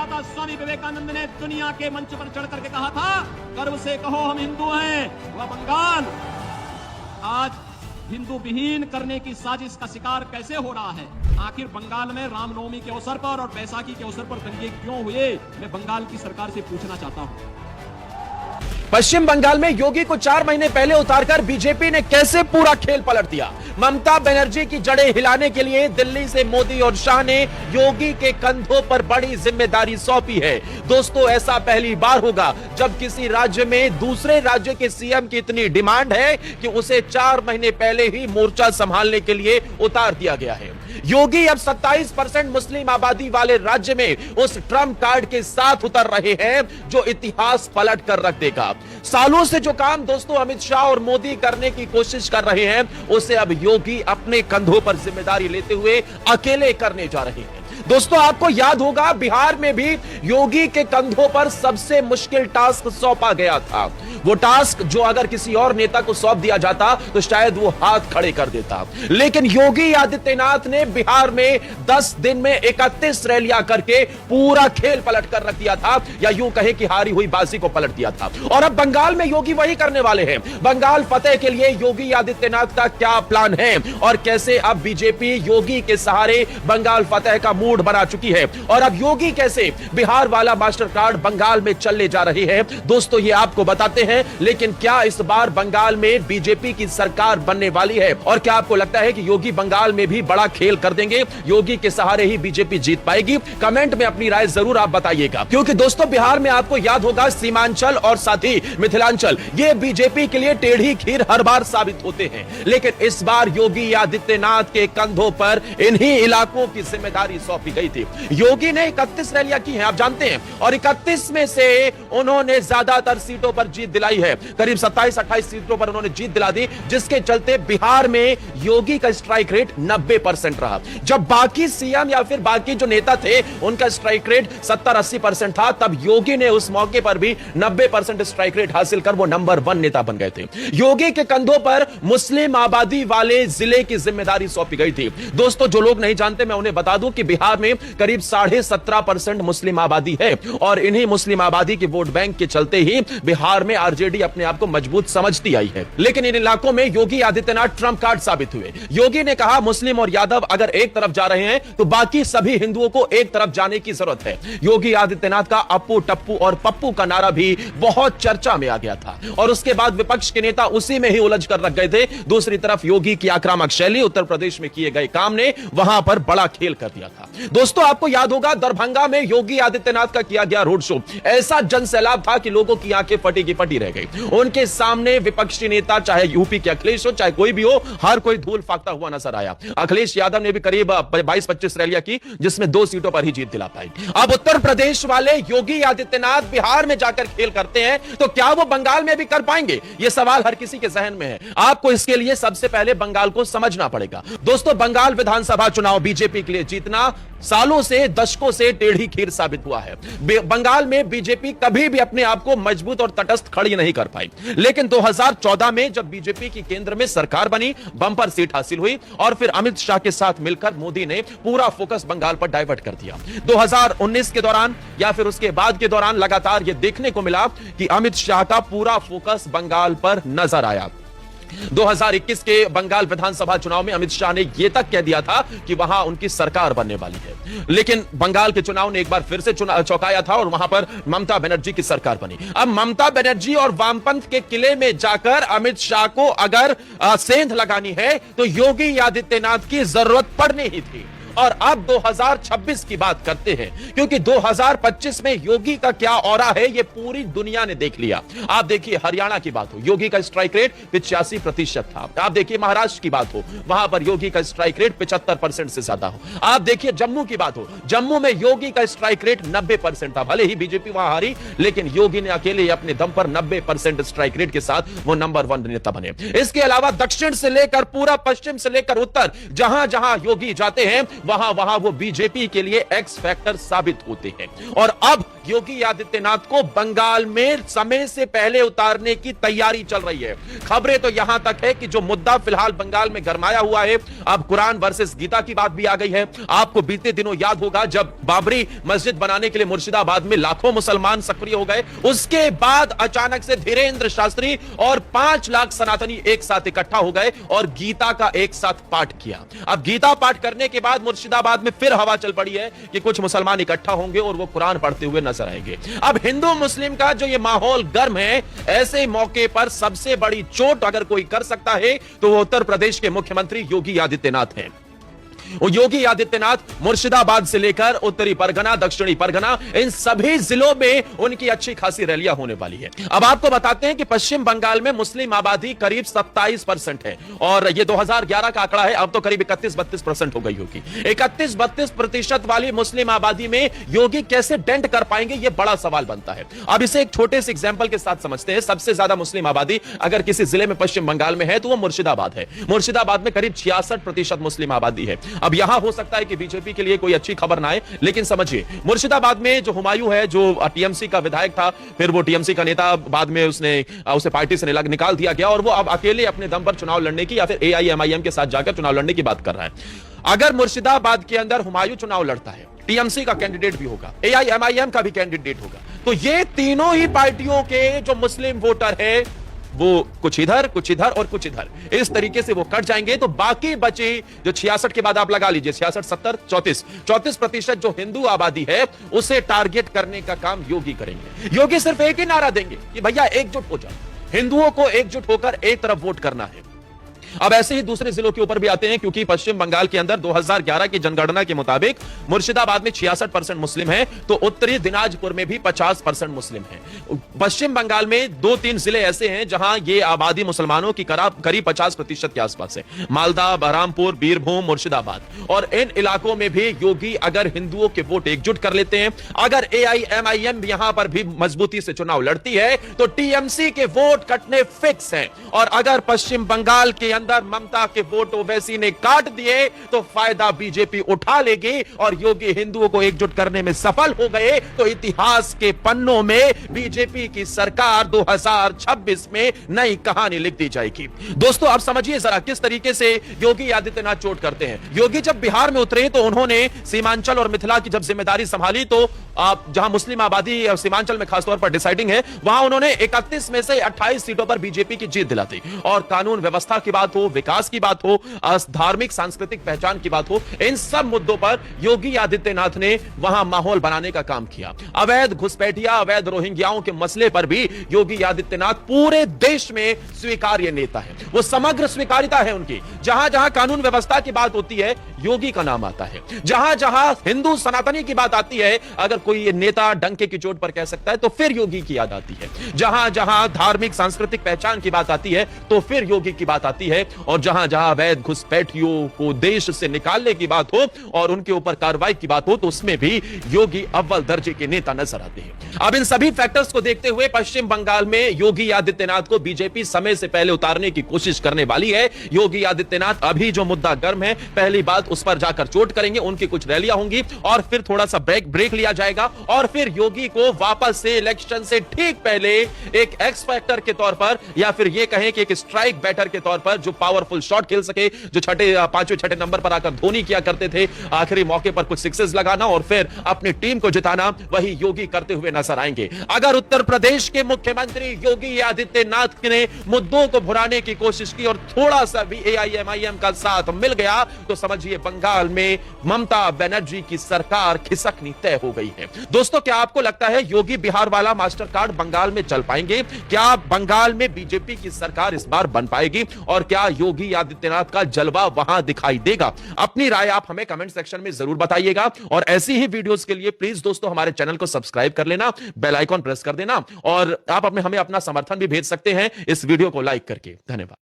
किया था। स्वामी विवेकानंद ने दुनिया के मंच पर चढ़ करके कहा था, गर्व से कहो हम हिंदू हैं। वह बंगाल आज हिंदू विहीन करने की साजिश का शिकार कैसे हो रहा है? आखिर बंगाल में रामनवमी के अवसर पर और बैसाखी के अवसर पर दंगे क्यों हुए? मैं बंगाल की सरकार से पूछना चाहता हूं। पश्चिम बंगाल में योगी को 4 महीने पहले उतारकर बीजेपी ने कैसे पूरा खेल पलट दिया? ममता बनर्जी की जड़ें हिलाने के लिए दिल्ली से मोदी और शाह ने योगी के कंधों पर बड़ी जिम्मेदारी सौंपी है। दोस्तों, ऐसा पहली बार होगा जब किसी राज्य में दूसरे राज्य के सीएम की इतनी डिमांड है कि उसे 4 महीने पहले ही मोर्चा संभालने के लिए उतार दिया गया है। योगी अब 27% मुस्लिम आबादी वाले राज्य में उस ट्रम्प कार्ड के साथ उतर रहे हैं जो इतिहास पलट कर रख देगा। सालों से जो काम दोस्तों अमित शाह और मोदी करने की कोशिश कर रहे हैं, उसे अब योगी अपने कंधों पर जिम्मेदारी लेते हुए अकेले करने जा रहे हैं। दोस्तों, आपको याद होगा बिहार में भी योगी के कंधों पर सबसे मुश्किल टास्क सौंपा गया था। वो टास्क जो अगर किसी और नेता को सौंप दिया जाता तो शायद वो हाथ खड़े कर देता, लेकिन योगी आदित्यनाथ ने बिहार में 10 दिन में 31 रैलियां करके पूरा खेल पलट कर रख दिया था, या यूं कहे कि हारी हुई बाजी को पलट दिया था। और अब बंगाल में योगी वही करने वाले हैं। बंगाल फतेह के लिए योगी आदित्यनाथ का क्या प्लान है और कैसे अब बीजेपी योगी के सहारे बंगाल फतेह का मूड बना चुकी है, और अब योगी कैसे बिहार वाला मास्टर कार्ड बंगाल में चलने जा रहे हैं, दोस्तों ये आपको बताते हैं। लेकिन क्या इस बार बंगाल में बीजेपी की सरकार बनने वाली है? और क्या आपको लगता है कि योगी बंगाल में भी बड़ा खेल कर देंगे? योगी के सहारे ही बीजेपी जीत पाएगी? कमेंट में अपनी राय जरूर आप बताइएगा, क्योंकि दोस्तों बिहार में आपको याद होगा सीमांचल और साथ ही मिथिलांचल ये बीजेपी के लिए टेढ़ी खीर हर बार साबित होते हैं। लेकिन इस बार योगी आदित्यनाथ के कंधों पर इन्हीं इलाकों की जिम्मेदारी सौंपी गई थी। योगी ने 31 रैलियां की हैं, आप जानते हैं, और 31 में से उन्होंने ज्यादातर सीटों पर जीत दिलाई है। करीब 27-28 सीटों पर उन्होंने जीत दिला दी, जिसके चलते बिहार में योगी का स्ट्राइक रेट 90% रहा। जब बाकी सीएम या फिर बाकी जो नेता थे उनका स्ट्राइक रेट 70-80% था, तब योगी ने उस मौके पर भी 90% स्ट्राइक रेट हासिल कर वो नंबर 1 नेता बन गए थे। योगी के कंधों पर मुस्लिम आबादी वाले जिले की जिम्मेदारी सौंपी गई थी। दोस्तों, जो लोग नहीं जानते मैं उन्हें बता दूं कि बिहार में करीब 17.5% मुस्लिम आबादी है, और इन्हीं मुस्लिम आबादी के वोट बैंक के चलते ही बिहार में आरजेडी अपने आप को मजबूत समझती आई है। लेकिन इन इलाकों में योगी आदित्यनाथ ट्रम्प कार्ड साबित हुए। योगी ने कहा मुस्लिम और यादव अगर एक तरफ जा रहे हैं तो बाकी सभी हिंदुओं को एक तरफ जाने की जरूरत है। योगी आदित्यनाथ का अप्पू टप्पू और पप्पू का नारा भी बहुत चर्चा में आ गया था, और उसके बाद विपक्ष के नेता उसी में ही उलझ कर रख गए थे। दूसरी तरफ योगी की आक्रामक शैली, उत्तर प्रदेश में किए गए काम ने वहां पर बड़ा खेल कर दिया था। दोस्तों, आपको याद होगा दरभंगा में योगी आदित्यनाथ का किया गया रोड शो ऐसा जनसैलाब था कि लोगों की आंखें फटी की फटी रह गई। उनके सामने विपक्षी नेता, चाहे यूपी के अखिलेश हो चाहे कोई भी हो, हर कोई धूल फाकता हुआ नजर आया। अखिलेश यादव ने भी करीब 22-25 रैलियां की, जिसमें 2 सीटों पर ही जीत दिला पाई। अब उत्तर प्रदेश वाले योगी आदित्यनाथ बिहार में जाकर खेल करते हैं तो क्या वो बंगाल में भी कर पाएंगे? यह सवाल हर किसी के जहन में है। आपको इसके लिए सबसे पहले बंगाल को समझना पड़ेगा। दोस्तों, बंगाल विधानसभा चुनाव बीजेपी के लिए जीतना सालों से, दशकों से टेढ़ी खीर साबित हुआ है। बंगाल में बीजेपी कभी भी अपने आप को मजबूत और तटस्थ खड़ी नहीं कर पाई। लेकिन 2014 में जब बीजेपी की केंद्र में सरकार बनी, बंपर सीट हासिल हुई, और फिर अमित शाह के साथ मिलकर मोदी ने पूरा फोकस बंगाल पर डाइवर्ट कर दिया। 2019 के दौरान या फिर उसके बाद के दौरान लगातार यह देखने को मिला कि अमित शाह का पूरा फोकस बंगाल पर नजर आया। 2021 के बंगाल विधानसभा चुनाव में अमित शाह ने यह तक कह दिया था कि वहां उनकी सरकार बनने वाली है, लेकिन बंगाल के चुनाव ने एक बार फिर से चौंकाया था और वहां पर ममता बनर्जी की सरकार बनी। अब ममता बनर्जी और वामपंथ के किले में जाकर अमित शाह को अगर सेंध लगानी है तो योगी आदित्यनाथ की जरूरत पड़नी ही थी। और अब 2026 की बात करते हैं, क्योंकि 2025 में योगी का क्या ऑरा है ये पूरी दुनिया ने देख लिया। आप देखिए हरियाणा की बात हो, योगी का स्ट्राइक रेट 85% था। आप देखिए महाराष्ट्र की बात हो, वहां पर योगी का स्ट्राइक रेट 75% से ज्यादा हो। आप देखिए जम्मू की बात हो, जम्मू में योगी का स्ट्राइक रेट 90% था। भले ही बीजेपी वहां हारी, लेकिन योगी ने अकेले अपने दम पर 90% स्ट्राइक रेट के साथ वो नंबर 1 नेता बने। इसके अलावा दक्षिण से लेकर पूरा पश्चिम से लेकर उत्तर, जहां जहां योगी जाते हैं वहां वहां वो बीजेपी के लिए एक्स फैक्टर साबित होते हैं। और अब योगी आदित्यनाथ को बंगाल में समय से पहले उतारने की तैयारी चल रही है। खबरें तो यहां तक है कि जो मुद्दा फिलहाल बंगाल में गरमाया हुआ है, अब कुरान वर्सेस गीता की बात भी आ गई है। आपको बीते दिनों याद होगा जब बाबरी मस्जिद बनाने के लिए मुर्शिदाबाद में लाखों मुसलमान सक्रिय हो गए, उसके बाद अचानक से धीरेन्द्र शास्त्री और 5 लाख सनातनी एक साथ इकट्ठा हो गए और गीता का एक साथ पाठ किया। अब गीता पाठ करने के बाद मुर्शिदाबाद में फिर हवा चल पड़ी है कि कुछ मुसलमान इकट्ठा होंगे और वो कुरान पढ़ते हुए नजर आएंगे। अब हिंदू मुस्लिम का जो ये माहौल गर्म है, ऐसे मौके पर सबसे बड़ी चोट अगर कोई कर सकता है तो वो उत्तर प्रदेश के मुख्यमंत्री योगी आदित्यनाथ हैं। योगी आदित्यनाथ मुर्शिदाबाद से लेकर उत्तरी परगना, दक्षिणी परगना, इन सभी जिलों में उनकी अच्छी खासी रैलियां होने वाली है। अब आपको बताते हैं कि पश्चिम बंगाल में मुस्लिम आबादी करीब 27% है और यह 2011 का आंकड़ा है, अब तो करीब 31-32% हो गई होगी। 31-32% वाली मुस्लिम आबादी में योगी कैसे डेंट कर पाएंगे, यह बड़ा सवाल बनता है। अब इसे एक छोटे से एग्जांपल के साथ समझते हैं। सबसे ज्यादा मुस्लिम आबादी अगर किसी जिले में पश्चिम बंगाल में है तो वह मुर्शिदाबाद है। मुर्शिदाबाद में करीब 66% मुस्लिम आबादी है। अब यहां हो सकता है कि बीजेपी के लिए कोई अच्छी खबर ना आए, लेकिन समझिए मुर्शिदाबाद में जो हुमायूं है, जो टीएमसी का विधायक था, फिर वो टीएमसी का नेता, बाद में उसे पार्टी से निकाल दिया गया और वो अब अकेले अपने दम पर चुनाव लड़ने की या फिर एआईएमआईएम के साथ जाकर चुनाव लड़ने की बात कर रहा है। अगर मुर्शिदाबाद के अंदर हुमायूं चुनाव लड़ता है, टीएमसी का कैंडिडेट भी होगा, एआईएमआईएम का भी कैंडिडेट होगा, तो ये तीनों ही पार्टियों के जो मुस्लिम वोटर है वो कुछ इधर और कुछ इधर, इस तरीके से वो कट जाएंगे। तो बाकी बचे जो 66 के बाद आप लगा लीजिए 66, 70, 34% जो हिंदू आबादी है उसे टारगेट करने का काम योगी करेंगे। योगी सिर्फ एक ही नारा देंगे कि भैया एकजुट हो जाओ, हिंदुओं को एकजुट होकर एक तरफ वोट करना है। अब ऐसे ही दूसरे जिलों के ऊपर भी आते हैं, क्योंकि पश्चिम बंगाल के अंदर 2011 की जनगणना के मुताबिक मुर्शिदाबाद में 66% मुस्लिम हैं, तो उत्तरी दिनाजपुर में भी 50% मुस्लिम हैं। पश्चिम बंगाल में 2-3 जिले ऐसे हैं जहां ये आबादी मुसलमानों की करीब 50% के आसपास है, मालदा, बहरामपुर, बीरभूम, मुर्शिदाबाद। और इन इलाकों में भी योगी अगर हिंदुओं के वोट एकजुट कर लेते हैं, अगर एआईएमआईएम यहां पर भी मजबूती से चुनाव लड़ती है, तो टीएमसी के वोट कटने फिक्स हैं। और अगर पश्चिम बंगाल के अंदर ममता के वोट ओवैसी ने काट दिए तो फायदा बीजेपी उठा लेगी और योगी हिंदुओं को एकजुट करने में सफल हो गए तो इतिहास के पन्नों में बीजेपी की सरकार 2026 में नई कहानी लिख दी जाएगी। दोस्तों अब समझिए जरा किस तरीके से योगी आदित्यनाथ चोट करते हैं। योगी जब बिहार में उतरे तो उन्होंने सीमांचल और मिथिला की जब जिम्मेदारी संभाली तो जहां मुस्लिम आबादी सीमांचल में खासतौर पर डिसाइडिंग है, वहां उन्होंने 31 में से 28 सीटों पर बीजेपी की जीत दिला दी। और कानून व्यवस्था की बात हो, विकास की बात हो, धार्मिक सांस्कृतिक पहचान की बात हो, इन सब मुद्दों पर योगी आदित्यनाथ ने वहां माहौल बनाने का काम किया। अवैध घुसपैठिया, अवैध रोहिंग्याओं के मसले पर भी योगी आदित्यनाथ पूरे देश में स्वीकार्य नेता है। वो समग्र स्वीकार्यता है उनकी। जहां जहां कानून व्यवस्था की बात होती है योगी का नाम आता है। जहां जहां हिंदू सनातनी की बात आती है, अगर कोई नेता डंके की चोट पर कह सकता है तो फिर योगी की याद आती है। जहां जहां धार्मिक सांस्कृतिक पहचान की बात आती है तो फिर योगी की बात आती है। और जहां जहां अवैध घुसपैठियों को देश से निकालने की बात हो और उनके ऊपर कार्रवाई की बात हो तो उसमें भी योगी अव्वल दर्जे के नेता नजर आते हैं। अब इन सभी फैक्टर्स को देखते हुए पश्चिम बंगाल में योगी आदित्यनाथ को बीजेपी समय से पहले उतारने की कोशिश करने वाली है। योगी आदित्यनाथ अभी जो मुद्दा गर्म है, पहली बात उस पर जाकर चोट करेंगे, उनकी कुछ रैलियां होंगी और फिर थोड़ा सा ब्रेक लिया जाएगा और फिर योगी को वापस से इलेक्शन से ठीक पहले एक एक्स फैक्टर के तौर पर या फिर यह कहें कि एक स्ट्राइक बैटर के तौर पर जो पावरफुल शॉट खेल सके, जो पांचवें छठे नंबर पर आकर धोनी किया करते थे, आखिरी मौके पर कुछ सिक्सेस लगाना और फिर अपनी टीम को जिताना, वही योगी करते हुए नजर आएंगे। अगर उत्तर प्रदेश के मुख्यमंत्री योगी आदित्यनाथ ने मुद्दों को भुनाने की कोशिश की और थोड़ा सा भी एआईएमआईएम का साथ मिल गया तो समझिए बंगाल में ममता बनर्जी की सरकार खिसकनी तय हो गई है। दोस्तों क्या आपको लगता है योगी बिहार वाला मास्टर कार्ड बंगाल में चल पाएंगे? क्या बंगाल में बीजेपी की सरकार इस बार बन पाएगी और क्या योगी आदित्यनाथ का जलवा वहां दिखाई देगा? अपनी राय आप हमें कमेंट सेक्शन में जरूर बताइएगा और ऐसी ही वीडियोस के लिए प्लीज दोस्तों हमारे चैनल को सब्सक्राइब कर लेना, बेल आइकॉन प्रेस कर देना और आप हमें अपना समर्थन भी भेज सकते हैं इस वीडियो को लाइक करके। धन्यवाद।